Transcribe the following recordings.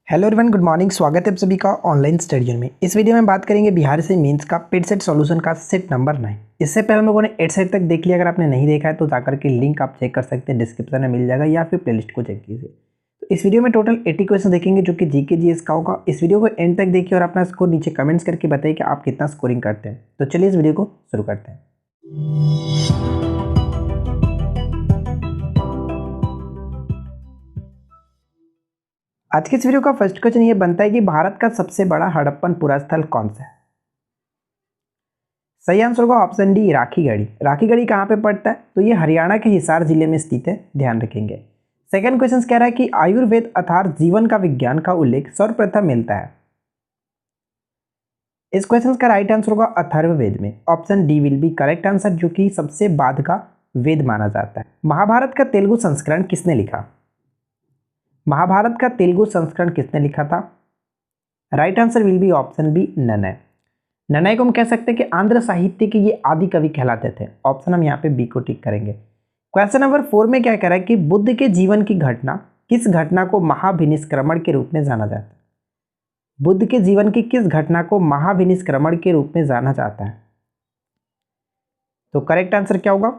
Hello everyone, good morning. स्वागत है आप सभी का ऑनलाइन स्टडी में। इस वीडियो में बात करेंगे बिहार से मेंस का पेड सेट सॉल्यूशन का सेट नंबर 9। इससे पहले हम लोगों ने 8 सेट तक देख लिया। अगर आपने नहीं देखा है तो जाकर के लिंक आप चेक कर सकते हैं, डिस्क्रिप्शन में मिल जाएगा, या फिर प्लेलिस्ट को चेक कीजिए। तो इस वीडियो में टोटल 80 क्वेश्चन देखेंगे जो कि जीके जीएस का होगा। इस वीडियो को एंड तक देखिए और अपना स्कोर नीचे कमेंट्स करके बताइए कि आप कितना स्कोरिंग करते हैं। तो चलिए इस वीडियो को शुरू करते हैं। आज के इस वीडियो का फर्स्ट क्वेश्चन ये बनता है कि भारत का सबसे बड़ा हड़प्पन पुरा स्थल कौन सा है। सही आंसर होगा ऑप्शन डी, राखीगढ़ी। राखीगढ़ी कहाँ पे पड़ता है? तो ये हरियाणा के हिसार जिले में स्थित है, ध्यान रखेंगे। सेकंड क्वेश्चन कह रहा है कि आयुर्वेद अर्थात जीवन का विज्ञान का उल्लेख सर्वप्रथम मिलता है। इस क्वेश्चन का राइट आंसर होगा अथर्ववेद में। Option D will be correct answer, जो कि सबसे बाद का वेद माना जाता है। महाभारत का तेलुगु संस्करण किसने लिखा? महाभारत का तेलुगु संस्करण किसने लिखा था? Right answer will be option B, Nannaya. Nannaya को हम कह सकते हैं कि आंध्र साहित्य के ये आदि कवि कहलाते थे। ऑप्शन हम यहाँ पे बी को टिक करेंगे। क्वेश्चन नंबर 4 में क्या कह रहा है कि बुद्ध के जीवन की घटना, किस घटना को महाभिनिष्क्रमण के रूप में जाना जाता है? बुद्ध के जीवन की किस घटना को महाभिनिष्क्रमण के रूप में जाना जाता है? तो करेक्ट आंसर क्या होगा?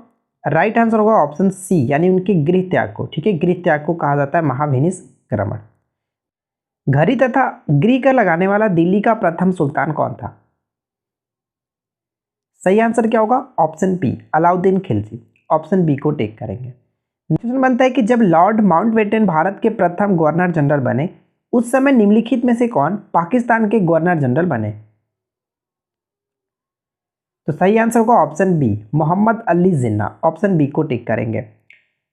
राइट आंसर होगा ऑप्शन सी, यानी उनके गृह त्याग को। ठीक है, गृह त्याग को कहा जाता है महाभिनिष्क्रमण। घड़ी तथा गृह कर लगाने वाला दिल्ली का प्रथम सुल्तान कौन था? सही आंसर क्या होगा? Option B, Alauddin Khilji. Option B को टेक करेंगे। क्वेश्चन बनता है कि जब लॉर्ड माउंटबेटन भारत के प्रथम गवर्नर जनरल बने, उस समय निम्नलिखित में से कौन पाकिस्तान के गवर्नर जनरल बने? तो सही आंसर होगा option B, Mohammad Ali Jinnah. Option B को टिक करेंगे।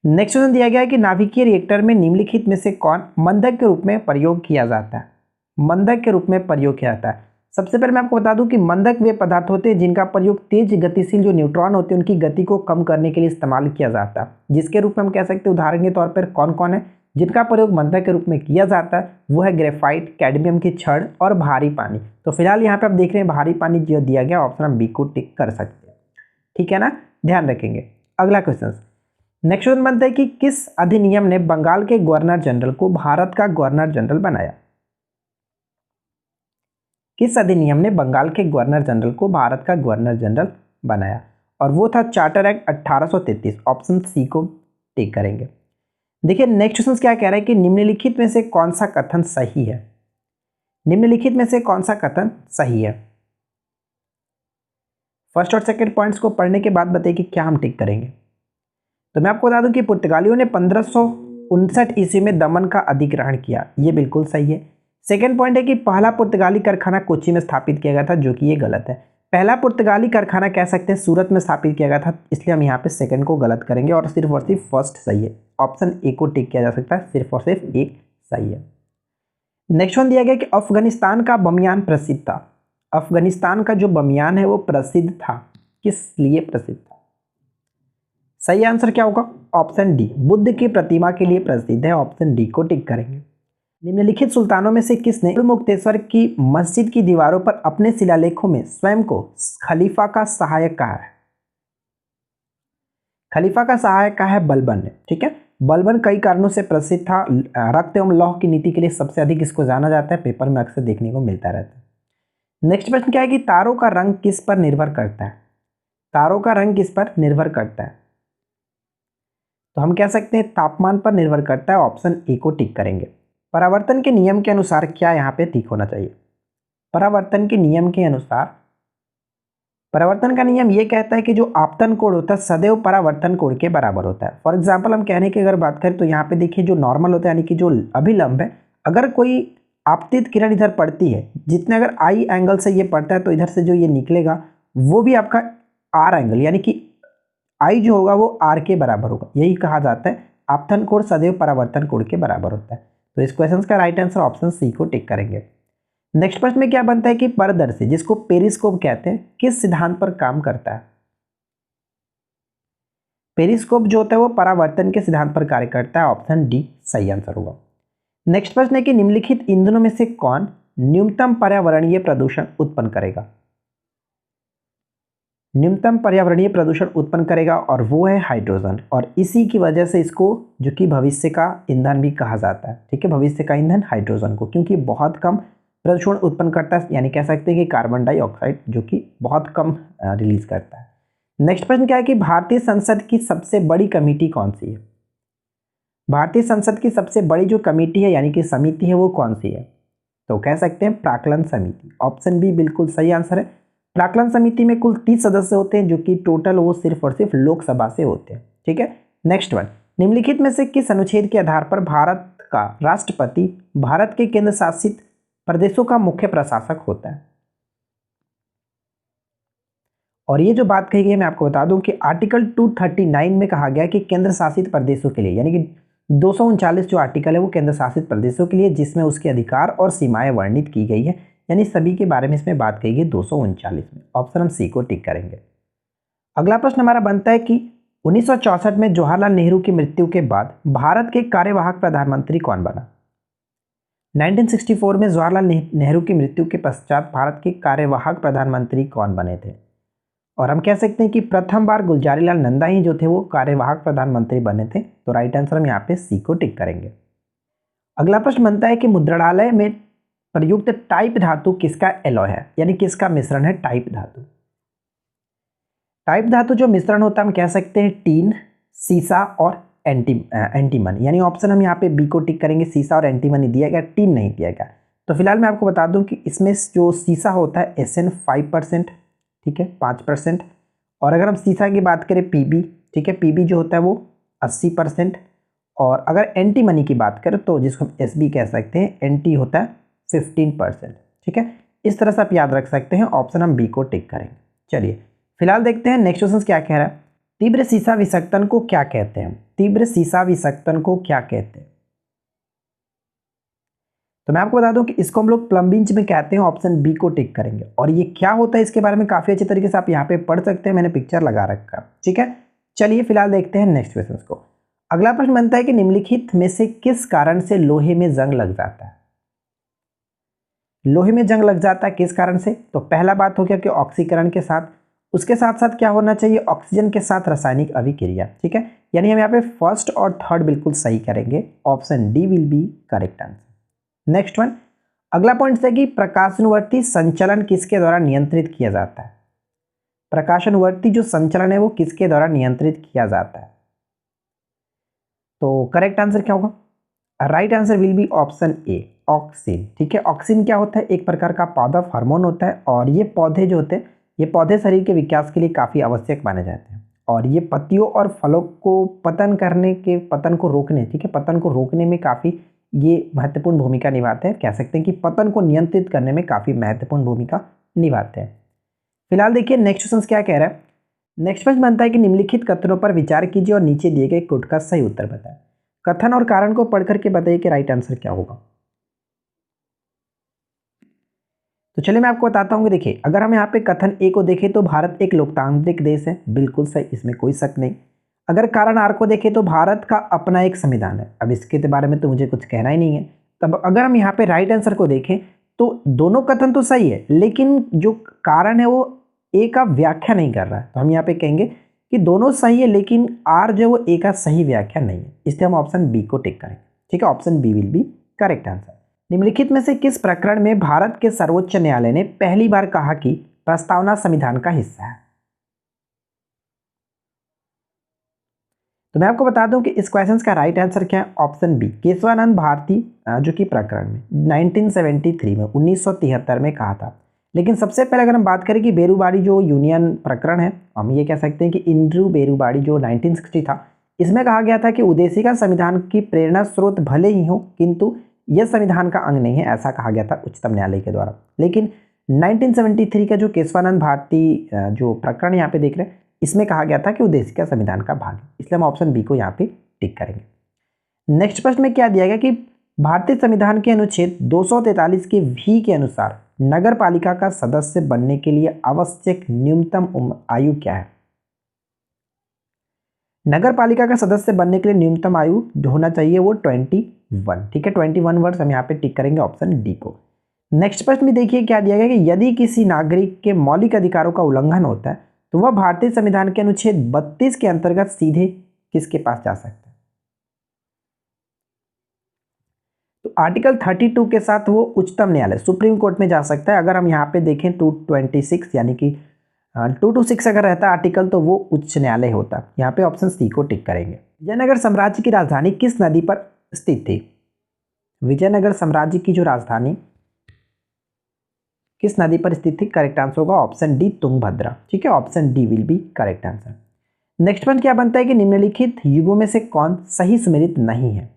नेक्स्ट क्वेश्चन दिया गया है कि नाभिकीय रिएक्टर में निम्नलिखित में से कौन मंदक के रूप में प्रयोग किया जाता है? मंदक के रूप में प्रयोग किया जाता है। सबसे पहले मैं आपको बता दूं कि मंदक वे पदार्थ होते हैं जिनका प्रयोग तेज गतिशील जो न्यूट्रॉन होते हैं उनकी गति को कम करने के लिए इस्तेमाल किया जाता है। जिसके रूप में हम कह सकते हैं उदाहरण के तौर पर कौन कौन है जिनका प्रयोग मंदक के रूप में किया जाता है? वो है ग्रेफाइट, कैडमियम की छड़ और भारी पानी। तो फिलहाल यहाँ पे आप देख रहे हैं भारी पानी जो दिया गया, ऑप्शन हम बी को टिक कर सकते हैं। ठीक है ना, ध्यान रखेंगे। अगला क्वेश्चन, नेक्स्ट क्वेश्चन बनता है कि किस अधिनियम ने बंगाल के गवर्नर जनरल को भारत का गवर्नर जनरल बनाया? किस अधिनियम ने बंगाल के गवर्नर जनरल को भारत का गवर्नर जनरल बनाया? और वो था चार्टर एक्ट 1833। ऑप्शन सी को टिक करेंगे। देखिए नेक्स्ट क्वेश्चन क्या कह रहा है कि निम्नलिखित में से कौन सा कथन सही है? निम्नलिखित में से कौन सा कथन सही है? फर्स्ट और सेकंड पॉइंट्स को पढ़ने के बाद बताइए कि क्या हम टिक करेंगे। तो मैं आपको बता दूं कि पुर्तगालियों ने 1559 ईस्वी में दमन का अधिग्रहण किया, ये बिल्कुल सही है। सेकंड पॉइंट है कि पहला पुर्तगाली कारखाना कोच्चि में स्थापित किया गया था, जो कि ये गलत है। पहला पुर्तगाली कारखाना कह सकते हैं सूरत में स्थापित किया गया था, इसलिए हम यहाँ पे सेकंड को गलत करेंगे और सिर्फ फर्स्ट सही है। ऑप्शन ए को टिक किया जा सकता है, सिर्फ और सिर्फ एक सही है। नेक्स्ट वन दिया गया कि अफगानिस्तान का बमियान प्रसिद्ध था। अफगानिस्तान का जो बमियान है वो प्रसिद्ध था, किस लिए प्रसिद्ध था? सही आंसर क्या होगा? ऑप्शन डी, बुद्ध की प्रतिमा के लिए प्रसिद्ध है। ऑप्शन डी को टिक करेंगे। निम्नलिखित सुल्तानों में से किसने मुक्तेश्वर की मस्जिद की दीवारों पर अपने शिलालेखों में स्वयं को खलीफा का सहायक कहा है? खलीफा का सहायक कहा है बलबन ने। ठीक है, बलबन कई कारणों से प्रसिद्ध था। रक्त एवं लौह की नीति के लिए सबसे अधिक इसको जाना जाता है, पेपर में अक्सर देखने को मिलता रहता है। नेक्स्ट प्रश्न क्या है कि तारों का रंग किस पर निर्भर करता है? तारों का रंग किस पर निर्भर करता है? तो हम कह सकते हैं तापमान पर निर्भर करता है। ऑप्शन ए को टिक करेंगे। परावर्तन के नियम के अनुसार क्या यहाँ पे टिक होना चाहिए? परावर्तन के नियम के अनुसार, परावर्तन का नियम ये कहता है कि जो आपतन कोण होता है सदैव परावर्तन कोण के बराबर होता है। फॉर एग्जाम्पल हम कहने की अगर बात करें तो यहाँ पे देखिए जो नॉर्मल होता है यानी कि जो अभिलंब है, अगर कोई आपतित किरण इधर पड़ती है, जितने अगर आई एंगल से ये पड़ता है तो इधर से जो ये निकलेगा वो भी आपका आर एंगल, यानी कि आई जो होगा वो आर के बराबर होगा। यही कहा जाता है आपतन कोण सदैव परावर्तन कोण के बराबर होता है। तो इस क्वेश्चन का राइट आंसर ऑप्शन सी को टिक करेंगे। नेक्स्ट प्रश्न में क्या बनता है कि पारदर्शी, जिसको पेरिस्कोप कहते हैं, किस सिद्धांत पर काम करता है? पेरिस्कोप जो होता है वो परावर्तन के सिद्धांत पर कार्य करता है। ऑप्शन डी सही आंसर होगा। नेक्स्ट प्रश्न है कि निम्नलिखित ईंधनों में से कौन न्यूनतम पर्यावरणीय प्रदूषण उत्पन्न करेगा? न्यूनतम पर्यावरणीय प्रदूषण उत्पन्न करेगा और वो है हाइड्रोजन, और इसी की वजह से इसको जो कि भविष्य का ईंधन भी कहा जाता है। ठीक है, भविष्य का ईंधन हाइड्रोजन को, क्योंकि बहुत कम प्रदूषण उत्पन्न करता है, यानी कह सकते हैं कि कार्बन डाइऑक्साइड जो कि बहुत कम रिलीज करता है। नेक्स्ट प्रश्न क्या है कि भारतीय संसद की सबसे बड़ी कमेटी कौन सी है? भारतीय संसद की सबसे बड़ी जो कमेटी है यानी कि समिति है वो कौन सी है? तो कह सकते हैं प्राक्कलन समिति। ऑप्शन बी बिल्कुल सही आंसर है। प्राक्कलन समिति में कुल 30 सदस्य होते हैं, जो कि टोटल वो सिर्फ और सिर्फ लोकसभा से होते हैं। ठीक है, नेक्स्ट वन, निम्नलिखित में से किस अनुच्छेद के आधार पर भारत का राष्ट्रपति भारत के केंद्र शासित प्रदेशों का मुख्य प्रशासक होता है? और ये जो बात कही गई है मैं आपको बता दूं कि आर्टिकल 239 में कहा गया कि केंद्र शासित प्रदेशों के लिए, यानी कि 239 जो आर्टिकल है वो केंद्र शासित प्रदेशों के लिए, जिसमें उसके अधिकार और सीमाएं वर्णित की गई है, यानी सभी के बारे में इसमें बात कही गई 239 में। ऑप्शन हम सी को टिक करेंगे। अगला प्रश्न हमारा बनता है कि 1964 में जवाहरलाल नेहरू की मृत्यु के बाद भारत के कार्यवाहक प्रधानमंत्री कौन बना? 1964 में जवाहरलाल नेहरू की मृत्यु के पश्चात भारत के कार्यवाहक प्रधानमंत्री कौन बने थे? और हम कह सकते हैं कि प्रथम बार गुलजारीलाल नंदा ही जो थे वो कार्यवाहक प्रधानमंत्री बने थे। तो राइट आंसर हम यहाँ पे सी को टिक करेंगे। अगला प्रश्न बनता है कि मुद्रणालय में प्रयुक्त टाइप धातु किसका एलॉय है, यानी किसका मिश्रण है टाइप धातु? टाइप धातु जो मिश्रण होता है हम कह सकते हैं टीन, सीसा और एंटीमनी, यानी ऑप्शन हम यहाँ पे बी को टिक करेंगे। सीसा और एंटीमनी दिया गया, टीन नहीं दिया गया। तो फिलहाल मैं आपको बता दूं कि इसमें जो सीसा होता है SN 5%, ठीक है 5%, और अगर हम सीसा की बात करें PB, ठीक है PB जो होता है वो 80%, और अगर एंटीमनी की बात करें तो जिसको हम SB कह सकते हैं, एंटी होता है 15%। ठीक है, इस तरह से आप याद रख सकते हैं। ऑप्शन हम बी को टिक करेंगे। चलिए फिलहाल देखते हैं नेक्स्ट क्वेश्चन क्या कह रहा है। तीव्र सीसा विसर्जन को क्या कहते हैं? तीव्र सीसा विसर्जन को क्या कहते हैं? तो मैं आपको बता दूं कि इसको हम लोग प्लम्बिंग में कहते हैं। ऑप्शन बी को टिक करेंगे। और ये क्या होता है इसके बारे में काफी अच्छे तरीके से आप यहाँ पे पढ़ सकते हैं, मैंने पिक्चर लगा रखा है। ठीक है, चलिए फिलहाल देखते हैं नेक्स्ट क्वेश्चन को। अगला प्रश्न बनता है कि निम्नलिखित में से किस कारण से लोहे में जंग लग जाता है? लोहे में जंग लग जाता है किस कारण से? तो पहला बात हो गया कि ऑक्सीकरण के साथ, उसके साथ साथ क्या होना चाहिए, ऑक्सीजन के साथ रासायनिक अभिक्रिया। ठीक है, यानी हम यहाँ पे फर्स्ट और थर्ड बिल्कुल सही करेंगे। Option D will be correct answer. Next one, अगला पॉइंट है कि प्रकाशानुवर्ती संचलन किसके द्वारा नियंत्रित किया जाता है? प्रकाशानुवर्ती जो संचलन है वो किसके द्वारा नियंत्रित किया जाता है? तो करेक्ट आंसर क्या होगा? Right answer will be option A auxin. ठीक है, ऑक्सिन क्या होता है? एक प्रकार का पौधा हार्मोन होता है, और ये पौधे जो होते हैं ये पौधे शरीर के विकास के लिए काफी आवश्यक माने जाते हैं, और ये पत्तियों और फलों को पतन को रोकने, ठीक है पतन को रोकने में काफी ये महत्वपूर्ण भूमिका निभाते हैं। कह सकते हैं कि पतन को नियंत्रित करने में काफी महत्वपूर्ण भूमिका निभाते हैं। फिलहाल देखिए नेक्स्ट क्वेश्चन क्या कह रहा है। नेक्स्ट क्वेश्चन बनता है कि निम्नलिखित कथनों पर विचार कीजिए और नीचे दिए गए कोट का सही उत्तर बताएं। कथन और कारण को पढ़ करके बताइए कि राइट आंसर क्या होगा। तो चलिए मैं आपको बताता हूँ कि देखिए अगर हम यहाँ पे कथन ए को देखें तो भारत एक लोकतांत्रिक देश है, बिल्कुल सही, इसमें कोई शक नहीं। अगर कारण आर को देखें तो भारत का अपना एक संविधान है। अब इसके बारे में तो मुझे कुछ कहना ही नहीं है। तब अगर हम यहाँ पे राइट आंसर को देखें तो दोनों कथन तो सही है, लेकिन जो कारण है वो ए का व्याख्या नहीं कर रहा है। तो हम यहाँ पे कहेंगे कि दोनों सही है, लेकिन आर जो वो ए का सही व्याख्या नहीं है, इसलिए हम ऑप्शन बी को टिक करेंगे। ठीक है, option B will be correct answer. निम्नलिखित में से किस प्रकरण में भारत के सर्वोच्च न्यायालय ने पहली बार कहा कि प्रस्तावना संविधान का हिस्सा है? तो मैं आपको बता दूं कि इस क्वेश्चन का राइट आंसर क्या है। ऑप्शन बी केशवानंद भारती जो कि प्रकरण में 1973 में 1973 में कहा था। लेकिन सबसे पहले अगर हम बात करें कि बेरूबाड़ी जो यूनियन प्रकरण है, हम ये कह सकते हैं कि इंड्रू बेरूबाड़ी जो 1960 था, इसमें कहा गया था कि उद्देशिका संविधान की प्रेरणा स्रोत भले ही हो किंतु यह संविधान का अंग नहीं है, ऐसा कहा गया था उच्चतम न्यायालय के द्वारा। लेकिन 1973 का जो केशवानंद भारती जो प्रकरण यहाँ पे देख रहे हैं, इसमें कहा गया था कि उद्देशिका संविधान का भाग है, इसलिए हम ऑप्शन बी को यहाँ पे टिक करेंगे। नेक्स्ट प्रश्न में क्या दिया गया कि भारतीय संविधान के अनुच्छेद 243 के वी के अनुसार नगर पालिका का सदस्य बनने के लिए आवश्यक न्यूनतम आयु क्या है? नगर पालिका का सदस्य बनने के लिए न्यूनतम आयु जो होना चाहिए वो 21। ठीक है, 21 वर्ष हम यहाँ पे टिक करेंगे ऑप्शन डी को। नेक्स्ट प्रश्न में देखिए क्या दिया गया कि यदि किसी नागरिक के मौलिक अधिकारों का उल्लंघन होता है तो वह भारतीय संविधान के अनुच्छेद 32 के अंतर्गत सीधे किसके पास जा सकता है? तो आर्टिकल 32 के साथ वो उच्चतम न्यायालय सुप्रीम कोर्ट में जा सकता है। अगर हम यहाँ पे देखें 226 यानी कि 226 अगर रहता आर्टिकल तो वो उच्च न्यायालय होता। यहाँ पे ऑप्शन सी को टिक करेंगे। विजयनगर साम्राज्य की राजधानी किस नदी पर स्थित थी? विजयनगर साम्राज्य की जो राजधानी किस नदी पर स्थित थी? करेक्ट आंसर होगा ऑप्शन डी तुंगभद्रा। ठीक है, option D will be correct answer. Next one क्या बनता है कि निम्नलिखित युगों में से कौन सही सुमेलित नहीं है?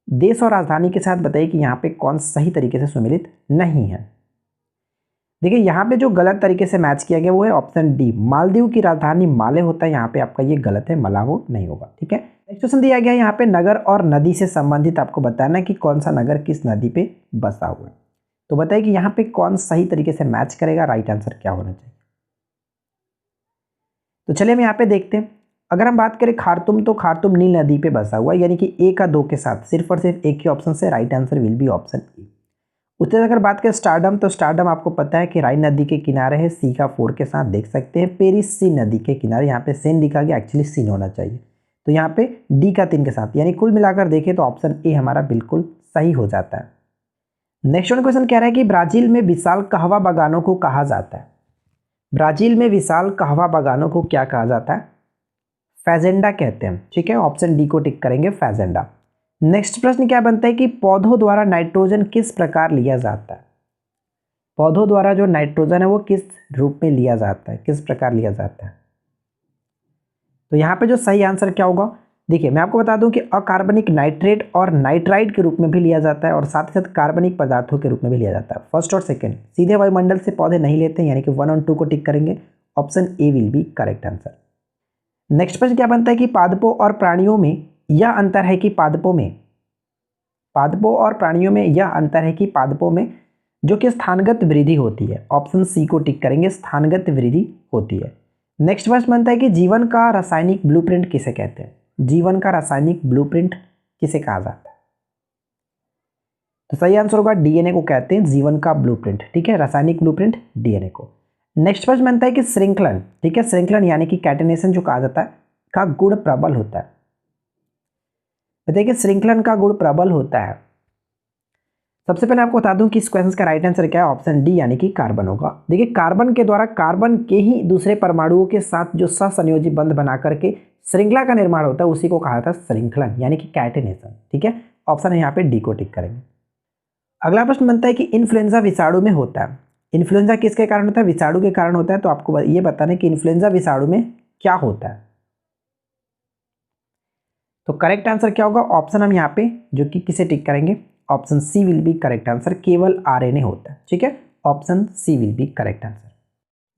देश और राजधानी के साथ बताइए कि यहाँ पे कौन सही तरीके से सुमेलित नहीं है। देखिए यहाँ पे जो गलत तरीके से मैच किया गया वो है ऑप्शन डी, मालदीव की राजधानी माले होता है। यहाँ पे आपका ये गलत है, मलावो नहीं होगा। ठीक है, नेक्स्ट क्वेश्चन दिया गया यहाँ पे नगर और नदी से संबंधित आपको बताना है कि कौन सा नगर किस नदी पे बसा हुआ है। तो बताइए कि यहाँ पे कौन सही तरीके से मैच करेगा, राइट आंसर क्या होना चाहिए। तो चलिए हम यहाँ पे देखते हैं। अगर हम बात करें खार्तुम, तो खार्तुम नील नदी पे बसा हुआ है, यानी कि ए का 2 के साथ सिर्फ और सिर्फ एक ही ऑप्शन से right answer will be option A. उससे अगर बात करें स्टारडम, तो स्टारडम आपको पता है कि राइन नदी के किनारे है, सी का 4 के साथ देख सकते हैं। पेरिस सी नदी के किनारे, यहाँ पे सेन लिखा गया, एक्चुअली सीन होना चाहिए। तो यहाँ पे डी का 3 के साथ, यानी कुल मिलाकर देखें तो ऑप्शन ए हमारा बिल्कुल सही हो जाता है। नेक्स्ट वन क्वेश्चन कह रहा है कि ब्राजील में विशाल कहवा बागानों को कहा जाता है। ब्राजील में विशाल कहवा बागानों को क्या कहा जाता है? फैजेंडा कहते हैं। ठीक है, ऑप्शन डी को टिक करेंगे, फैजेंडा। नेक्स्ट प्रश्न क्या बनता है कि पौधों द्वारा नाइट्रोजन किस प्रकार लिया जाता है? पौधों द्वारा जो नाइट्रोजन है वो किस रूप में लिया जाता है, किस प्रकार लिया जाता है? तो यहाँ पे जो सही आंसर क्या होगा, देखिए मैं आपको बता दूं कि अकार्बनिक नाइट्रेट और नाइट्राइड के रूप में भी लिया जाता है और साथ ही साथ कार्बनिक पदार्थों के रूप में भी लिया जाता है। फर्स्ट और सेकंड सीधे वायुमंडल से पौधे नहीं लेते हैं, यानी कि 1 और 2 को टिक करेंगे, option A will be correct answer. Next प्रश्न क्या बनता है कि पादपों और प्राणियों में यह अंतर है कि पादपों और प्राणियों में यह अंतर है कि पादपों में जो कि स्थानगत वृद्धि होती है, ऑप्शन सी को टिक करेंगे, स्थानगत वृद्धि होती है। नेक्स्ट प्रश्न बनता है कि जीवन का रासायनिक ब्लूप्रिंट किसे कहते हैं? जीवन का रासायनिक ब्लूप्रिंट किसे कहा जाता है? तो सही आंसर होगा डीएनए को कहते हैं जीवन का ब्लूप्रिंट। ठीक है, रासायनिक ब्लूप्रिंट डीएनए को। नेक्स्ट प्रश्न बनता है कि श्रृंखलन, ठीक है, श्रृंखलन यानी कि कैटेनेशन जो कहा जाता है का गुण प्रबल होता है। बताइए कि श्रृंखलन का गुण प्रबल होता है। सबसे पहले आपको बता दूं कि इस क्वेश्चन का राइट आंसर क्या है, ऑप्शन डी यानी कि कार्बन होगा। देखिए कार्बन के द्वारा कार्बन के ही दूसरे परमाणुओं के साथ जो सहसंयोजी बंध बना करके श्रृंखला का निर्माण होता है उसी को कहा जाता है श्रृंखलन यानी कि कैटेनेशन। ठीक है, ऑप्शन है यहाँ पे डी को टिक करेंगे। अगला प्रश्न बनता है कि इन्फ्लुएंजा विषाणु में होता है। इन्फ्लुएंजा किसके कारण होता है? विषाणु के कारण होता है। तो आपको ये बताना है कि इन्फ्लुएंजा विषाणु में क्या होता है। तो करेक्ट आंसर क्या होगा, ऑप्शन हम यहाँ पे जो कि किसे टिक करेंगे, option C will be correct answer, केवल आरएनए होता है। ठीक है, option C will be correct answer.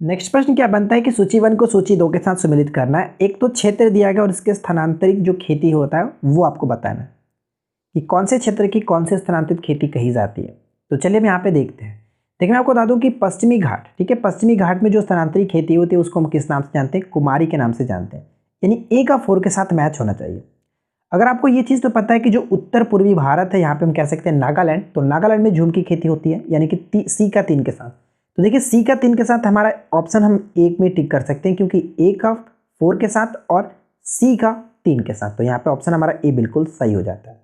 Next प्रश्न क्या बनता है कि सूची 1 को सूची 2 के साथ सम्मिलित करना है। एक तो क्षेत्र दिया गया और इसके स्थानांतरित जो खेती होता है वो आपको बताना है कि कौन से क्षेत्र की कौन से स्थानांतरित खेती कही जाती है। तो चलिए हम यहाँ पे देखते हैं। देखिए मैं आपको बता दूं कि पश्चिमी घाट, ठीक है, पश्चिमी घाट में जो स्थानांतरित खेती होती है उसको हम किस नाम से जानते हैं? कुमारी के नाम से जानते हैं। यानी ए का 4 के साथ मैच होना चाहिए। अगर आपको ये चीज़ तो पता है कि जो उत्तर पूर्वी भारत है यहाँ पे हम कह सकते हैं नागालैंड, तो नागालैंड में झूम की खेती होती है, यानी कि सी का 3 के साथ। तो देखिए सी का 3 के साथ हमारा ऑप्शन हम एक में टिक कर सकते हैं क्योंकि ए का 4 के साथ और सी का 3 के साथ, तो यहाँ पे ऑप्शन हमारा ए बिल्कुल सही हो जाता है।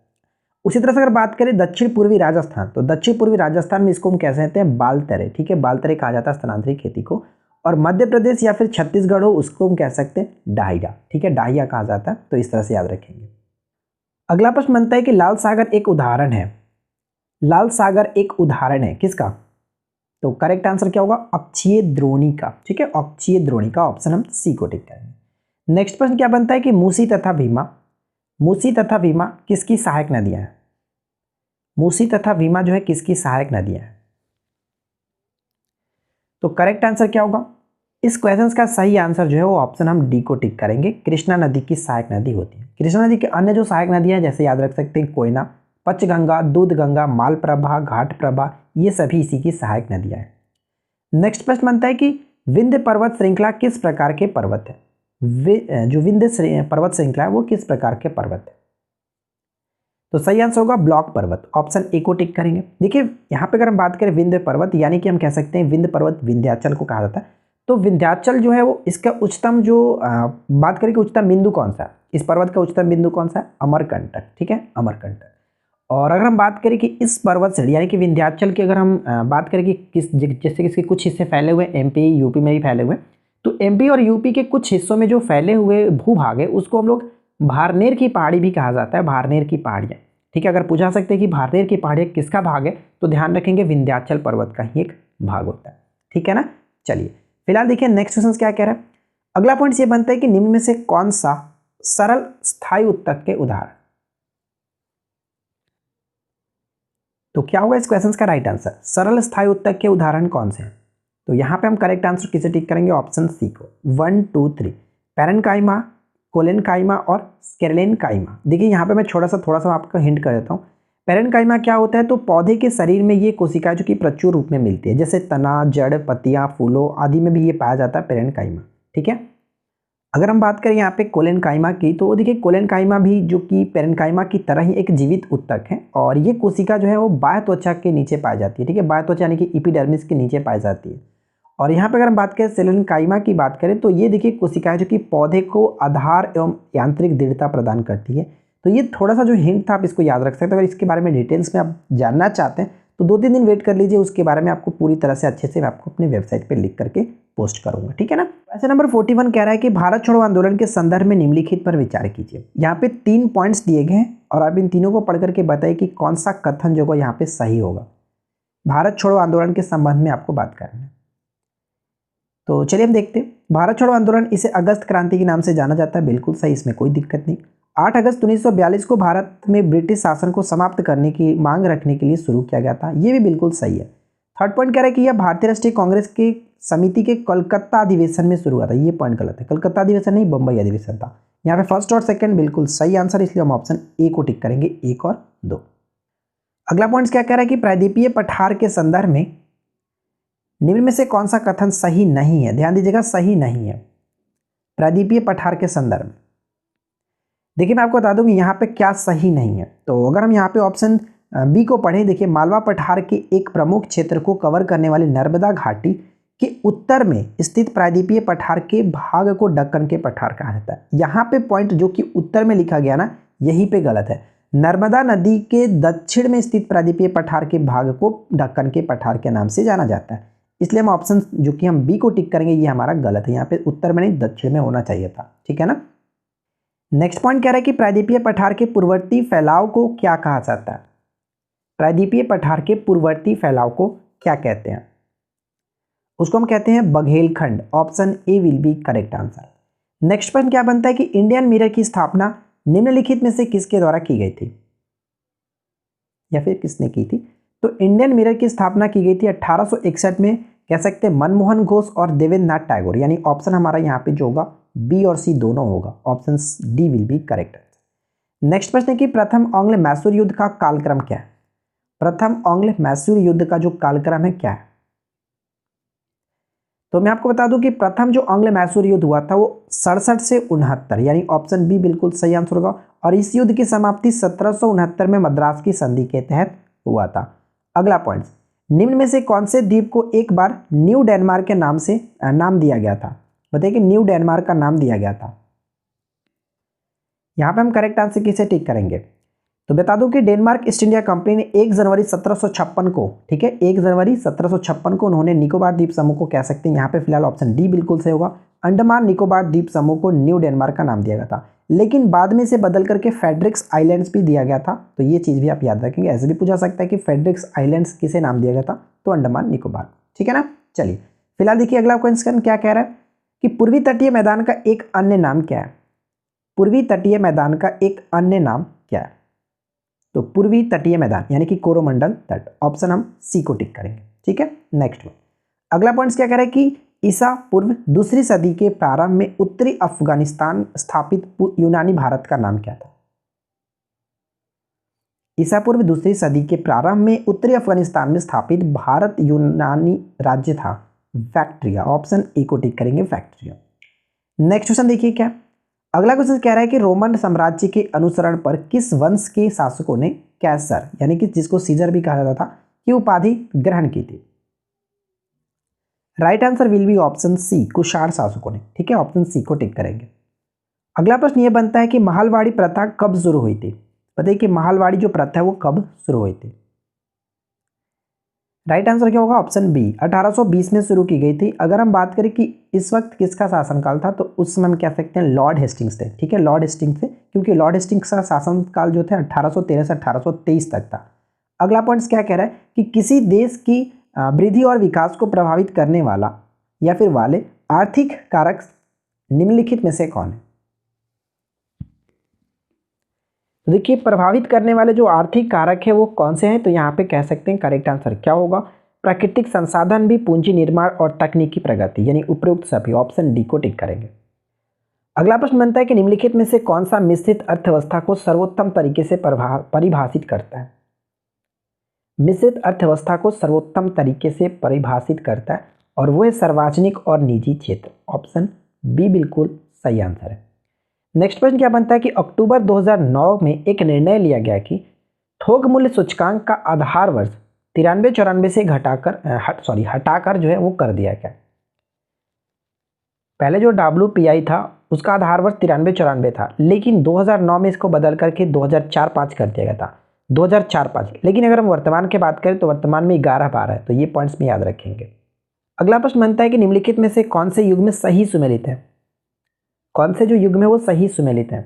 उसी तरह से अगर बात करें दक्षिण पूर्वी राजस्थान, तो दक्षिण पूर्वी राजस्थान में इसको हम कह सकते हैं बालतरे। ठीक है, बालतरे कहा जाता है स्थानांतरित खेती को। और मध्य प्रदेश या फिर छत्तीसगढ़ हो उसको हम कह सकते हैं डाहिया। ठीक है, डाहिया कहा जाता है। तो इस तरह से याद रखेंगे। अगला प्रश्न बनता है कि लाल सागर एक उदाहरण है। लाल सागर एक उदाहरण है किसका? तो करेक्ट आंसर क्या होगा? अक्षीय द्रोणी का। ठीक है, अक्षीय द्रोणी का, ऑप्शन हम सी को टिक करेंगे। नेक्स्ट प्रश्न क्या बनता है कि मूसी तथा भीमा, मूसी तथा भीमा किसकी सहायक नदियां हैं? मूसी तथा भीमा जो है किसकी सहायक नदियां हैं? तो करेक्ट आंसर क्या होगा? इस क्वेश्चन का सही आंसर जो है वो ऑप्शन हम डी को टिक करेंगे, कृष्णा नदी की सहायक नदी होती है। कृष्णा नदी के अन्य जो सहायक नदियां हैं जैसे याद रख सकते हैं कोयना, पंचगंगा, दूधगंगा, मालप्रभा, घाटप्रभा, ये सभी इसी की सहायक नदियां हैं। नेक्स्ट प्रश्न बनता है कि विंध्य पर्वत श्रृंखला किस प्रकार के पर्वत है? जो विंध्य पर्वत श्रृंखला है वो किस प्रकार के पर्वत है? तो सही आंसर होगा ब्लॉक पर्वत, ऑप्शन ए को टिक करेंगे। देखिए यहाँ पे अगर हम बात करें विंध्य पर्वत, यानी कि हम कह सकते हैं विंध्य पर्वत विंध्याचल को कहा जाता है। तो विंध्याचल जो है वो इसका उच्चतम जो बात करें कि उच्चतम बिंदु कौन सा है, इस पर्वत का उच्चतम बिंदु कौन सा है, अमरकंटक, ठीक है, अमरकंटक। और अगर हम बात करें कि इस पर्वत श्रेणी यानी कि विंध्याचल की अगर हम बात करें कि जैसे इसके कुछ हिस्से फैले हुए एमपी यूपी में भी फैले हुए, तो एमपी और यूपी के कुछ हिस्सों में जो फैले हुए भूभाग है उसको हम लोग भारनेर की पहाड़ी भी कहा जाता है, भारनेर की पहाड़ियाँ, ठीक है। अगर पूछा सकते हैं कि भारनेर की पहाड़ियाँ किसका भाग है, तो ध्यान रखेंगे विंध्याचल पर्वत का ही एक भाग होता है, ठीक है ना। चलिए फिलहाल देखिए नेक्स्ट क्वेश्चन क्या कह रहा है। अगला पॉइंट ये बनता है कि निम्न में से कौन सा सरल स्थायी उत्तक के उदाहरण, तो क्या होगा इस क्वेश्चन का राइट आंसर, सरल स्थायी उत्तक के उदाहरण कौन से हैं। तो यहाँ पे हम करेक्ट आंसर किसे टिक करेंगे, ऑप्शन सी को, 1 2 3, पैरेन्काइमा, कोलेनकाइमा और स्केलेनकाइमा। देखिए यहाँ पे मैं थोड़ा सा आपको हिंट कर देता हूँ। पैरेन्काइमा क्या होता है, तो पौधे के शरीर में ये कोशिकाएं जो कि प्रचुर रूप में मिलती है, जैसे तना, जड़, पत्तियां, फूलों आदि में भी ये पाया जाता है पैरेन्काइमा, ठीक है। अगर हम बात करें यहाँ पे कोलेनकाइमा की, तो देखिए कोलेनकाइमा भी जो कि पैरेन्काइमा की तरह ही एक जीवित उत्तक है, और ये कोशिका जो है वो बाह्य त्वचा के नीचे पाई जाती है, ठीक है, बाह्य त्वचा यानी कि एपिडर्मिस के नीचे पाई जाती है। और यहाँ पे अगर हम बात करें सेलेनकाइमा की बात करें, तो ये देखिए कोशिकाएं जो कि पौधे को आधार एवं यांत्रिक दृढ़ता प्रदान करती है। तो ये थोड़ा सा जो हिंट था आप इसको याद रख सकते हैं। अगर इसके बारे में डिटेल्स में आप जानना चाहते हैं तो 2-3 दिन वेट कर लीजिए, उसके बारे में आपको पूरी तरह से अच्छे से मैं आपको अपनी वेबसाइट पर लिख करके पोस्ट करूंगा, ठीक है ना। क्वेश्चन नंबर 41 कह रहा है कि भारत छोड़ो आंदोलन के संदर्भ में निम्नलिखित पर विचार कीजिए। यहाँ पे 3 पॉइंट्स दिए गए हैं और आप इन तीनों को पढ़ करके बताइए कि कौन सा कथन जो यहाँ पे सही होगा। भारत छोड़ो आंदोलन के संबंध में आपको बात करना है, तो चलिए हम देखते हैं। भारत छोड़ो आंदोलन, इसे अगस्त क्रांति के नाम से जाना जाता है, बिल्कुल सही, इसमें कोई दिक्कत नहीं। 8 अगस्त 1942 को भारत में ब्रिटिश शासन को समाप्त करने की मांग रखने के लिए शुरू किया गया था, ये भी बिल्कुल सही है। थर्ड पॉइंट कह रहा है कि यह भारतीय राष्ट्रीय कांग्रेस की समिति के कलकत्ता अधिवेशन में शुरू हुआ था, ये पॉइंट गलत है, कलकत्ता अधिवेशन नहीं बम्बई अधिवेशन था। यहाँ पे फर्स्ट और सेकंड बिल्कुल सही आंसर, इसलिए हम ऑप्शन ए को टिक करेंगे, 1 और 2। अगला पॉइंट क्या कह रहा है कि प्रायद्वीपीय पठार के संदर्भ में निम्न में से कौन सा कथन सही नहीं है। ध्यान दीजिएगा, सही नहीं है प्रायद्वीपीय पठार के संदर्भ में। देखिए मैं आपको बता दूं कि यहाँ पे क्या सही नहीं है। तो अगर हम यहाँ पे ऑप्शन बी को पढ़ें, देखिए मालवा पठार के एक प्रमुख क्षेत्र को कवर करने वाली नर्मदा घाटी के उत्तर में स्थित प्रायद्वीपीय पठार के भाग को दक्कन के पठार कहा जाता है। यहाँ पे पॉइंट जो कि उत्तर में लिखा गया ना, यहीं पे गलत है। नर्मदा नदी के दक्षिण में स्थित प्रायद्वीपीय पठार के भाग को दक्कन के पठार के नाम से जाना जाता है, इसलिए हम ऑप्शन जो कि हम बी को टिक करेंगे ये हमारा गलत है। यहाँ पे उत्तर में नहीं दक्षिण में होना चाहिए था, ठीक है ना। नेक्स्ट पॉइंट कह रहा है कि प्रायद्वीपीय पठार के पूर्ववर्ती फैलाव को क्या कहा जाता है। प्रायद्वीपीय पठार के पूर्ववर्ती फैलाव को क्या कहते हैं, उसको हम कहते हैं Baghelkhand, option A will be correct answer. Next point क्या बनता है कि इंडियन मिरर की स्थापना निम्नलिखित में से किसके द्वारा की गई थी, या फिर किसने की थी। तो इंडियन मिरर की स्थापना की गई थी 1861 में, कह सकते हैं मनमोहन घोष और देवेंद्र नाथ टैगोर, यानी ऑप्शन हमारा यहाँ पे जो होगा बी और सी दोनों होगा, option D will be correct. Next प्रश्न है कि प्रथम आंग्ल मैसूर युद्ध का कालक्रम क्या है। प्रथम आंग्ल मैसूर युद्ध का जो कालक्रम है क्या है। तो मैं आपको बता दूं कि प्रथम जो आंग्ल मैसूर युद्ध हुआ था वो 67 से 69, यानी ऑप्शन बी बिल्कुल सही आंसर होगा। और इस युद्ध की समाप्ति 1769 में मद्रास की संधि के तहत हुआ था। अगला पॉइंट, निम्न में से कौन से द्वीप को एक बार न्यू डेनमार्क के नाम से नाम दिया गया था। बताइए कि न्यू डेनमार्क का नाम दिया गया था। यहां पे हम करेक्ट आंसर किसे टिक करेंगे। तो बता दूं कि डेनमार्क ईस्ट इंडिया कंपनी ने 1 जनवरी 1756 को, ठीक है, 1 जनवरी 1756 को उन्होंने निकोबार द्वीप समूह को, कह सकते हैं यहाँ पे फिलहाल ऑप्शन डी बिल्कुल सही होगा, अंडमान निकोबार द्वीप समूह को न्यू डेनमार्क का नाम दिया गया था। लेकिन बाद में इसे बदल करके फेडरिक्स आइलैंड्स भी दिया गया था। तो ये चीज़ भी आप याद रखेंगे। ऐसे भी पूछा सकता है कि फेडरिक्स आइलैंड्स किसे नाम दिया गया था, तो अंडमान निकोबार, ठीक है ना। चलिए फिलहाल देखिए अगला क्वेश्चन क्या कह रहा है कि पूर्वी तटीय मैदान का एक अन्य नाम क्या है। पूर्वी तटीय मैदान का एक अन्य नाम क्या है। तो पूर्वी तटीय मैदान यानी कि कोरोमंडल तट, ऑप्शन हम सी को टिक करेंगे, ठीक है। नेक्स्ट अगला पॉइंट क्या कह रहा है कि ईसा पूर्व 2री सदी के प्रारंभ में उत्तरी अफगानिस्तान स्थापित यूनानी भारत का नाम क्या था। ईसा पूर्व 2री सदी के प्रारंभ में उत्तरी अफगानिस्तान में स्थापित भारत यूनानी राज्य था बैक्ट्रिया, ऑप्शन ए को टिक करेंगे बैक्ट्रिया। नेक्स्ट क्वेश्चन देखिए क्या अगला क्वेश्चन कह रहा है कि रोमन साम्राज्य के अनुसरण पर किस वंश के शासकों ने कैसर, यानी कि जिसको सीजर भी कहा जाता था, की उपाधि ग्रहण की थी। Right answer will be option C, Kushan शासकों ने। ठीक है, ऑप्शन सी को टिक करेंगे। अगला प्रश्न ये बनता है कि महलवाड़ी प्रथा कब शुरू हुई थी। बताइए कि महलवाड़ी जो प्रथा है वो कब शुरू हुई थी। राइट आंसर क्या होगा, ऑप्शन बी, 1820 में शुरू की गई थी। अगर हम बात करें कि इस वक्त किसका शासनकाल था, तो उस समय हम कह सकते हैं लॉर्ड हेस्टिंग्स थे। ठीक है, लॉर्ड हेस्टिंग्स थे, क्योंकि लॉर्ड हेस्टिंग्स का शासनकाल जो थे 1813 से 1823 तक था। अगला पॉइंट क्या कह रहा है कि किसी देश की वृद्धि और विकास को प्रभावित करने वाला या फिर वाले आर्थिक कारक निम्नलिखित में से कौन है। तो देखिए, प्रभावित करने वाले जो आर्थिक कारक है वो कौन से हैं, तो यहाँ पे कह सकते हैं करेक्ट आंसर क्या होगा, प्राकृतिक संसाधन भी, पूंजी निर्माण और तकनीकी प्रगति, यानी उपयुक्त सभी। ऑप्शन डी को टिक करेंगे। अगला प्रश्न बनता है कि निम्नलिखित में से कौन सा मिश्रित अर्थव्यवस्था को सर्वोत्तम तरीके से परिभाषित करता है। मिश्रित अर्थव्यवस्था को सर्वोत्तम तरीके से परिभाषित करता है और वो है सार्वजनिक और निजी क्षेत्र। ऑप्शन बी बिल्कुल सही आंसर है। नेक्स्ट प्रश्न क्या बनता है कि अक्टूबर 2009 में एक निर्णय लिया गया कि थोक मूल्य सूचकांक का आधार वर्ष 93-94 से हटाकर जो है वो कर दिया गया। पहले जो WPI था उसका आधार वर्ष 93-94 था, लेकिन 2009 में इसको बदल करके 2004-05 कर दिया गया था, 2004-05। लेकिन अगर हम वर्तमान की बात करें तो वर्तमान में 11-12 है, तो ये पॉइंट्स में याद रखेंगे। अगला प्रश्न बनता है कि निम्नलिखित में से कौन से युग में सही सुमेलित है। कौन से जो युग में वो सही सुमेलित है।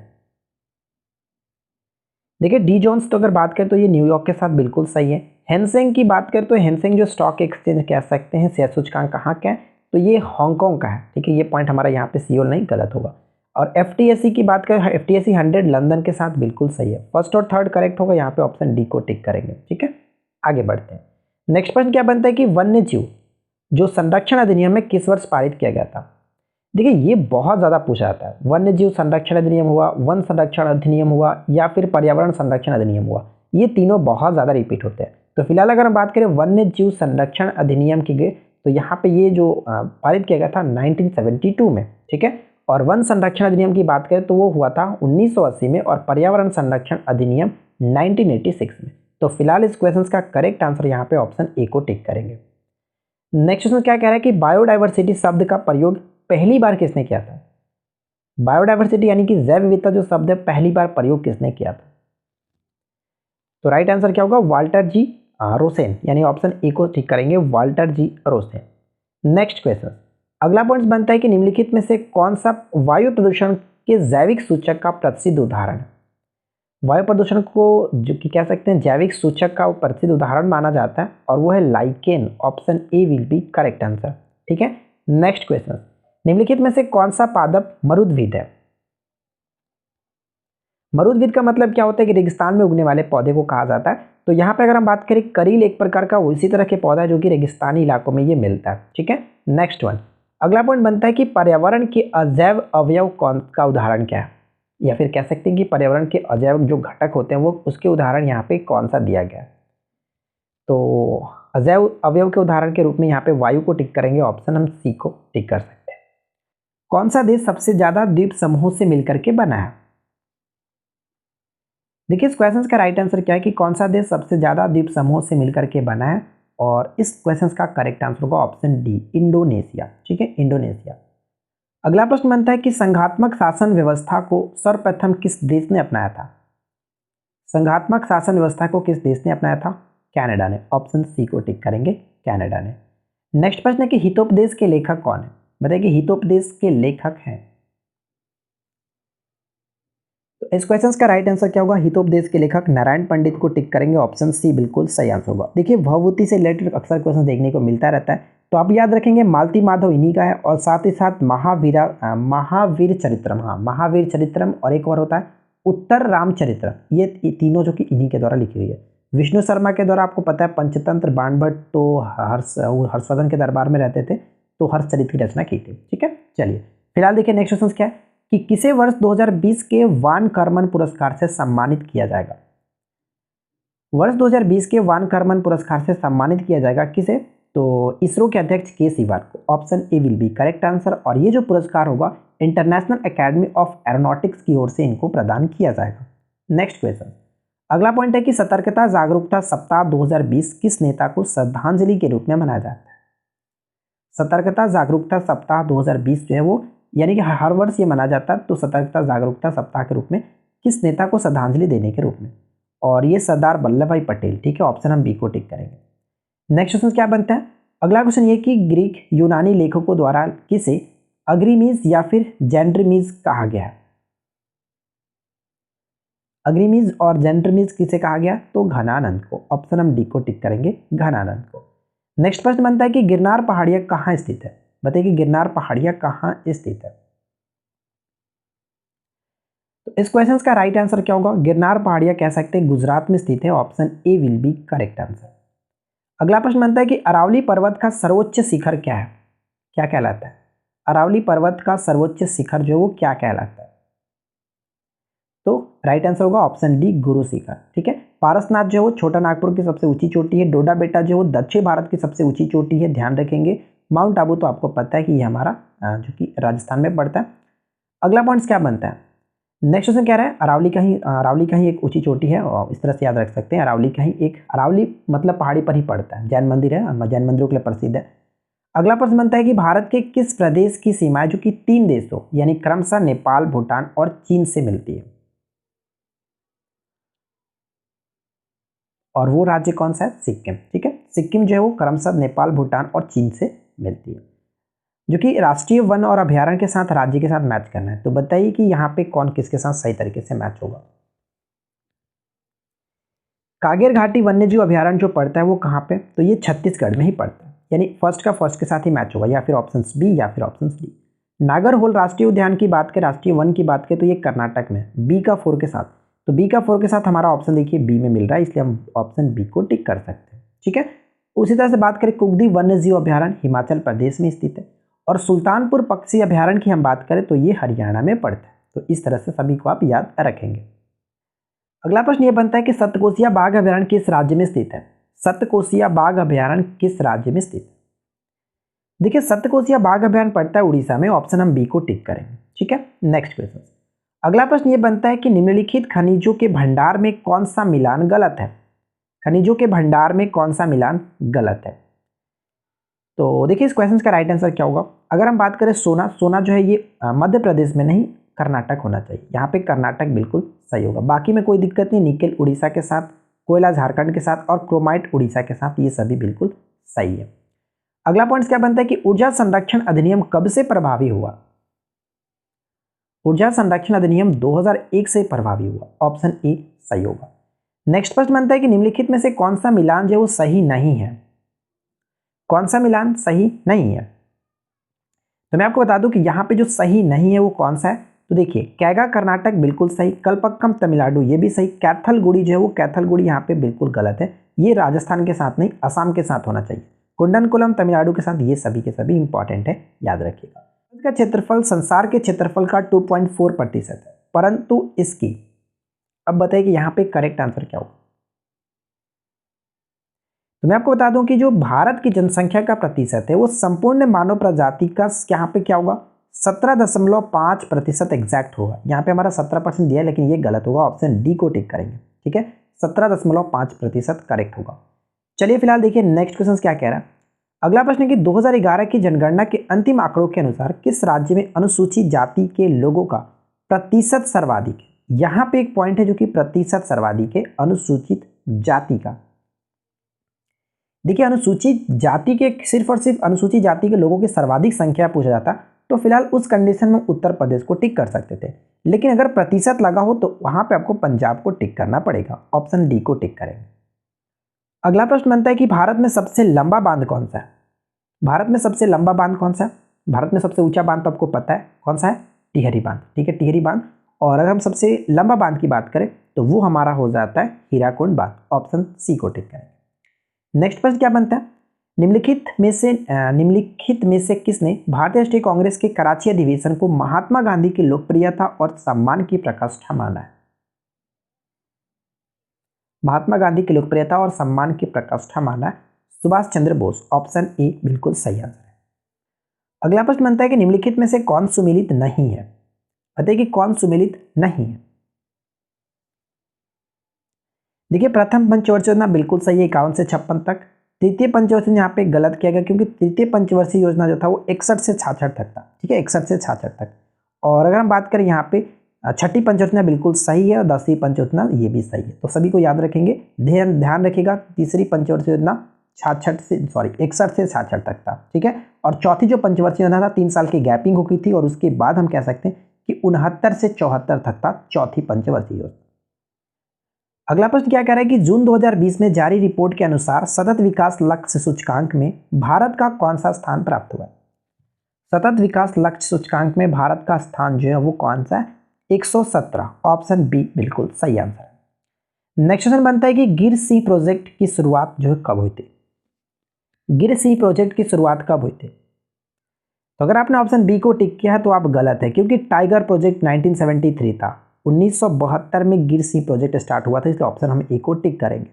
देखिए, डी जोन्स तो अगर बात करें तो ये न्यूयॉर्क के साथ बिल्कुल सही है। हैनसेंग की बात करें तो हैनसेंग जो स्टॉक एक्सचेंज कह सकते हैं, शेयर सूचकांक कहाँ का है, तो ये हांगकांग का है। ठीक है, ये पॉइंट हमारा यहाँ पे सीओ नहीं गलत होगा। और FTSE की बात करें, FTSE 100 लंदन के साथ बिल्कुल सही है। फर्स्ट और थर्ड करेक्ट होगा, यहाँ पे ऑप्शन डी को टिक करेंगे। ठीक है, आगे बढ़ते हैं। नेक्स्ट प्रश्न क्या बनता है कि वन्य जीव जो संरक्षण अधिनियम में किस वर्ष पारित किया गया था। देखिए, ये बहुत ज़्यादा पूछा जाता है। वन्य जीव संरक्षण अधिनियम हुआ, वन संरक्षण अधिनियम हुआ, या फिर पर्यावरण संरक्षण अधिनियम हुआ। ये तीनों बहुत ज़्यादा रिपीट होते हैं। तो फिलहाल अगर हम बात करें वन्य जीव संरक्षण अधिनियम की गई, तो यहाँ पे ये जो पारित किया गया था 1972 में। ठीक है, और वन संरक्षण अधिनियम की बात करें तो वो हुआ था 1980 में, और पर्यावरण संरक्षण अधिनियम 1986 में। तो फिलहाल इस क्वेश्चन का करेक्ट आंसर यहाँ पे ऑप्शन ए को टिक करेंगे। नेक्स्ट क्वेश्चन क्या कह रहा है कि बायोडाइवर्सिटी शब्द का प्रयोग पहली बार किसने किया था। बायोडाइवर्सिटी यानी कि जैव विविधता जो शब्द है, पहली बार प्रयोग किसने किया था। तो राइट आंसर क्या होगा, वाल्टर जी रोसेन, यानी ऑप्शन ए को ठीक करेंगे, Walter G Rosen. Next question, अगला पॉइंट बनता है कि निम्नलिखित में से कौन सा वायु प्रदूषण के जैविक सूचक का प्रसिद्ध उदाहरण है। वायु प्रदूषण को जो कि कह सकते हैं जैविक सूचक का प्रसिद्ध उदाहरण माना जाता है, और वो है lichen. Option A will be correct answer. ठीक है, नेक्स्ट क्वेश्चन, निम्नलिखित में से कौन सा पादप मरुद्भिद है। मरुद्भिद का मतलब क्या होता है कि रेगिस्तान में उगने वाले पौधे को कहा जाता है। तो यहाँ पे अगर हम बात करें, करील एक प्रकार का उसी तरह के पौधा है जो कि रेगिस्तानी इलाकों में ये मिलता है। ठीक है, नेक्स्ट वन, अगला पॉइंट बनता है कि पर्यावरण के अजैव अवयव कौन का उदाहरण क्या है, या फिर कह सकते हैं कि पर्यावरण के अजैव जो घटक होते हैं वो उसके उदाहरण यहाँ पे कौन सा दिया गया है। तो अजैव अवयव के उदाहरण के रूप में यहाँ पे वायु को टिक करेंगे, ऑप्शन हम सी को टिक कर सकते हैं। कौन सा देश सबसे ज्यादा द्वीप समूह से मिलकर के बना है। देखिए, इस क्वेश्चन का राइट आंसर क्या है कि कौन सा देश सबसे ज्यादा द्वीप समूह से मिलकर के बना है, और इस क्वेश्चन का करेक्ट आंसर होगा ऑप्शन डी, इंडोनेशिया। ठीक है, इंडोनेशिया। अगला प्रश्न बनता है कि संघात्मक शासन व्यवस्था को सर्वप्रथम किस देश ने अपनाया था। संघात्मक शासन व्यवस्था को किस देश ने अपनाया था, कनाडा ने। ऑप्शन सी को टिक करेंगे, कनाडा ने। नेक्स्ट प्रश्न है कि हितोपदेश के लेखक कौन है। बताइए कि हितोपदेश के लेखक हैं। तो इस क्वेश्चन का राइट आंसर क्या होगा, हितोपदेश के लेखक नारायण पंडित को टिक करेंगे, ऑप्शन सी बिल्कुल सही आंसर होगा। देखिए, भवभूति से रिलेटेड अक्सर क्वेश्चन देखने को मिलता रहता है, तो आप याद रखेंगे मालती माधव इन्हीं का है, और साथ ही साथ महावीर चरित्रम, हाँ महावीर चरित्रम, और एक और होता है उत्तर रामचरित्र। ये तीनों जो कि इन्हीं के द्वारा लिखी हुई है। विष्णु शर्मा के द्वारा आपको पता है पंचतंत्र, बाणभट्ट तो हर्षवर्धन के दरबार में रहते थे, तो हर्षचरित्र की रचना की थी। ठीक है, चलिए फिलहाल देखिए नेक्स्ट क्वेश्चन क्या है कि किसे वर्ष 2020 के वान कर्मन पुरस्कार से सम्मानित किया जाएगा। वर्ष 2020 के वान कर्मन पुरस्कार से सम्मानित किया जाएगा किसे, तो इसरो के अध्यक्ष के सिवान को। Option A will be correct answer, और ये जो पुरस्कार होगा इंटरनेशनल एकेडमी ऑफ एरोनॉटिक्स की ओर से इनको प्रदान किया जाएगा। नेक्स्ट क्वेश्चन, अगला पॉइंट है कि सतर्कता जागरूकता सप्ताह 2020 किस नेता को श्रद्धांजलि के रूप में मनाया जाता है। सतर्कता जागरूकता सप्ताह 2020 जो है वो यानी कि हर वर्ष ये मनाया जाता है, तो सतर्कता जागरूकता सप्ताह के रूप में किस नेता को श्रद्धांजलि देने के रूप में, और ये सरदार वल्लभ भाई पटेल। ठीक है, ऑप्शन हम बी को टिक करेंगे। नेक्स्ट क्वेश्चन क्या बनता है, अगला क्वेश्चन ये कि ग्रीक यूनानी लेखकों द्वारा किसे अग्रिमीज या फिर जेंड्रमीज कहा गया है। अग्रिमीज और जेंड्रमीज किसे कहा गया, तो घनानंद को। ऑप्शन हम डी को टिक करेंगे, घनानंद को। नेक्स्ट प्रश्न बनता है कि गिरनार पहाड़ियां कहाँ स्थित है। बताइए कि गिरनार पहाड़ियां कहाँ स्थित है। तो इस क्वेश्चन का राइट आंसर क्या होगा, गिरनार पहाड़ियां कह सकते हैं गुजरात में स्थित है। Option A will be correct answer. अगला प्रश्न बनता है कि अरावली पर्वत का सर्वोच्च शिखर क्या है, क्या कहलाता है। अरावली पर्वत का सर्वोच्च शिखर जो है वो क्या कहलाता है, तो राइट आंसर होगा ऑप्शन डी गुरु शिखर। ठीक है, पारसनाथ जो है वो छोटा नागपुर की सबसे ऊंची चोटी है। डोडा बेटा जो है वो दक्षिण भारत की सबसे ऊंची चोटी है, ध्यान रखेंगे। माउंट आबू तो आपको पता है कि ये हमारा जो कि राजस्थान में पड़ता है। अगला पॉइंट क्या बनता है, नेक्स्ट क्वेश्चन कह रहा है अरावली का ही एक ऊंची चोटी है, और इस तरह से याद रख सकते हैं अरावली मतलब पहाड़ी पर ही पड़ता है। जैन मंदिर है, जैन मंदिरों के लिए प्रसिद्ध है। अगला प्रश्न बनता है कि भारत के किस प्रदेश की सीमाएं जो कि 3 देशों यानी क्रमशः नेपाल, भूटान और चीन से मिलती है, और वो राज्य कौन सा है, सिक्किम। ठीक है, सिक्किम जो है वो क्रमशः नेपाल, भूटान और चीन से मिलती है, जो कि राष्ट्रीय वन और अभ्यारण्य के साथ राज्य के साथ मैच करना है। तो बताइए कि यहाँ पे कौन किसके साथ सही तरीके से मैच होगा। कागेर घाटी वन्यजीव अभ्यारण्य जो पड़ता है वो कहाँ पे, तो ये छत्तीसगढ़ में ही पड़ता है, यानी फर्स्ट का फर्स्ट के साथ ही मैच होगा, या फिर ऑप्शन बी या फिर ऑप्शन डी। नागरहोल राष्ट्रीय उद्यान की बात करें, राष्ट्रीय वन की बात करें, तो ये कर्नाटक में बी का 4 के साथ। तो बी का 4 के साथ हमारा ऑप्शन देखिए बी में मिल रहा है, इसलिए हम ऑप्शन बी को टिक कर सकते हैं। ठीक है, उसी तरह से बात करें कुगदी वन्यजीव अभ्यारण्य हिमाचल प्रदेश में स्थित है, और सुल्तानपुर पक्षी अभ्यारण्य की हम बात करें तो ये हरियाणा में पड़ता है। तो इस तरह से सभी को आप याद रखेंगे। अगला प्रश्न ये बनता है कि सतकोसिया बाघ अभ्यारण्य किस राज्य में स्थित है। सतकोसिया बाघ अभ्यारण्य किस राज्य में स्थित है। देखिए सतकोसिया बाघ अभ्यारण्य पड़ता है उड़ीसा में, ऑप्शन हम बी को टिक करेंगे। ठीक है, नेक्स्ट क्वेश्चन। अगला प्रश्न ये बनता है कि निम्नलिखित खनिजों के भंडार में कौन सा मिलान गलत है। खनिजों के भंडार में कौन सा मिलान गलत है। तो देखिए इस क्वेश्चन का राइट आंसर क्या होगा। अगर हम बात करें सोना जो है ये मध्य प्रदेश में नहीं कर्नाटक होना चाहिए, यहाँ पे कर्नाटक बिल्कुल सही होगा। बाकी में कोई दिक्कत नहीं, निकेल उड़ीसा के साथ, कोयला झारखंड के साथ और क्रोमाइट उड़ीसा के साथ, ये सभी बिल्कुल सही है। अगला पॉइंट क्या बनता है कि ऊर्जा संरक्षण अधिनियम कब से प्रभावी हुआ। ऊर्जा संरक्षण अधिनियम 2001 से प्रभावी हुआ, ऑप्शन ए सही होगा। नेक्स्ट प्रश्न बनता है कि निम्नलिखित में से कौन सा मिलान जो है वो सही नहीं है। कौन सा मिलान सही नहीं है, तो मैं आपको बता दूं कि यहाँ पे जो सही नहीं है वो कौन सा है। तो देखिए कैगा कर्नाटक बिल्कुल सही, कलपक्कम तमिलनाडु ये भी सही, कैथलगुड़ी जो है वो कैथलगुड़ी यहाँ पे बिल्कुल गलत है, ये राजस्थान के साथ नहीं असम के साथ होना चाहिए। कुंडनकुलम तमिलनाडु के साथ, ये सभी के सभी इंपॉर्टेंट है, याद रखिएगा। इसका क्षेत्रफल संसार के क्षेत्रफल का 2.4% है, परंतु इसकी, अब बताइए कि यहाँ पे करेक्ट आंसर क्या होगा। तो मैं आपको बता दूं कि जो भारत की जनसंख्या का प्रतिशत है वो संपूर्ण मानव प्रजाति का यहाँ पे क्या होगा 17.5% एग्जैक्ट होगा। यहाँ पे हमारा 17% दिया है लेकिन ये गलत होगा, ऑप्शन डी को टिक करेंगे। ठीक है, 17.5% करेक्ट होगा। चलिए फिलहाल देखिए नेक्स्ट क्वेश्चन क्या कह रहा है। अगला प्रश्न है कि 2011 की जनगणना के अंतिम आंकड़ों के अनुसार किस राज्य में अनुसूचित जाति के लोगों का प्रतिशत सर्वाधिक है। यहाँ पे एक पॉइंट है जो कि प्रतिशत सर्वाधिक है अनुसूचित जाति का। देखिए अनुसूचित जाति के सिर्फ और सिर्फ अनुसूचित जाति के लोगों की सर्वाधिक संख्या पूछा जाता तो फिलहाल उस कंडीशन में उत्तर प्रदेश को टिक कर सकते थे, लेकिन अगर प्रतिशत लगा हो तो वहां पे आपको पंजाब को टिक करना पड़ेगा, ऑप्शन डी को टिक करेंगे। अगला प्रश्न बनता है कि भारत में सबसे लंबा बांध कौन सा है। भारत में सबसे लंबा बांध कौन सा है। भारत में सबसे ऊंचा बांध तो आपको पता है कौन सा है, टिहरी बांध। ठीक है, टिहरी बांध। और अगर हम सबसे लंबा बांध की बात करें तो वो हमारा हो जाता है हीराकुंड बांध, ऑप्शन सी को टिक करेंगे। नेक्स्ट प्रश्न क्या बनता है, निम्नलिखित में से किसने भारतीय राष्ट्रीय कांग्रेस के कराची अधिवेशन को महात्मा गांधी की लोकप्रियता और सम्मान की प्रकाष्ठा माना है। महात्मा गांधी की लोकप्रियता और सम्मान की प्रकाष्ठा माना है सुभाष चंद्र बोस, ऑप्शन ए बिल्कुल सही आंसर है। अगला प्रश्न बनता है कि निम्नलिखित में से कौन सुमेलित नहीं है। बताइए कि कौन सुमेलित नहीं है। देखिए प्रथम पंचवटी योजना बिल्कुल सही है 51 से 56 तक। तृतीय पंचवर्षीय यहाँ पे गलत किया गया, क्योंकि तृतीय पंचवर्षीय योजना जो था वो 61 से 66 तक था, ठीक है, 61 से 66 तक। और अगर हम बात करें यहाँ पे छठी पंचवर्षीय बिल्कुल सही है और 10वीं पंचवर्षीय ये भी सही है, तो सभी को याद रखेंगे। ध्यान रखिएगा, तीसरी पंचवर्षीय योजना 61 से 66 तक था, ठीक है। और चौथी जो पंचवर्षीय योजना था 3 साल की गैपिंग हो गई थी, और उसके बाद हम कह सकते हैं कि 69 से 74 तक था चौथी पंचवर्षीय योजना। अगला प्रश्न क्या कह रहा है कि जून 2020 में जारी रिपोर्ट के अनुसार सतत विकास लक्ष्य सूचकांक में भारत का कौन सा स्थान प्राप्त हुआ है? सतत विकास लक्ष्य सूचकांक में भारत का स्थान जो है वो कौन सा है? 117, ऑप्शन बी बिल्कुल सही आंसर है। नेक्स्ट क्वेश्चन बनता है कि गिर सी प्रोजेक्ट की शुरुआत जो है कब हुई थी? गिर सी प्रोजेक्ट की शुरुआत कब हुई थी? तो अगर आपने ऑप्शन बी को टिक किया है तो आप गलत है, क्योंकि टाइगर प्रोजेक्ट 1973 था। 1972 में गिर सी प्रोजेक्ट स्टार्ट हुआ था, इसलिए ऑप्शन हम ए को टिक करेंगे।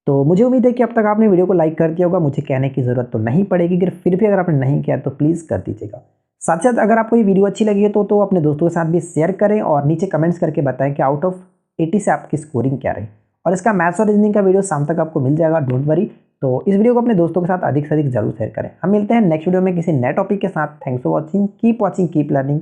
तो मुझे उम्मीद है कि अब तक आपने वीडियो को लाइक कर दिया होगा, मुझे कहने की जरूरत तो नहीं पड़ेगी, फिर भी अगर आपने नहीं किया तो प्लीज़ कर दीजिएगा। साथ साथ अगर आपको ये वीडियो अच्छी लगी है तो अपने दोस्तों के साथ भी शेयर करें, और नीचे कमेंट्स करके बताएं कि आउट ऑफ 80 से आपकी स्कोरिंग क्या रही। और इसका मैथ्स और रीजनिंग का वीडियो शाम तक आपको मिल जाएगा, डोंट वरी। तो इस वीडियो को अपने दोस्तों के साथ अधिक से अधिक जरूर शेयर करें। हम मिलते हैं नेक्स्ट वीडियो में किसी नए टॉपिक के साथ। Thanks for watching, keep watching, keep learning.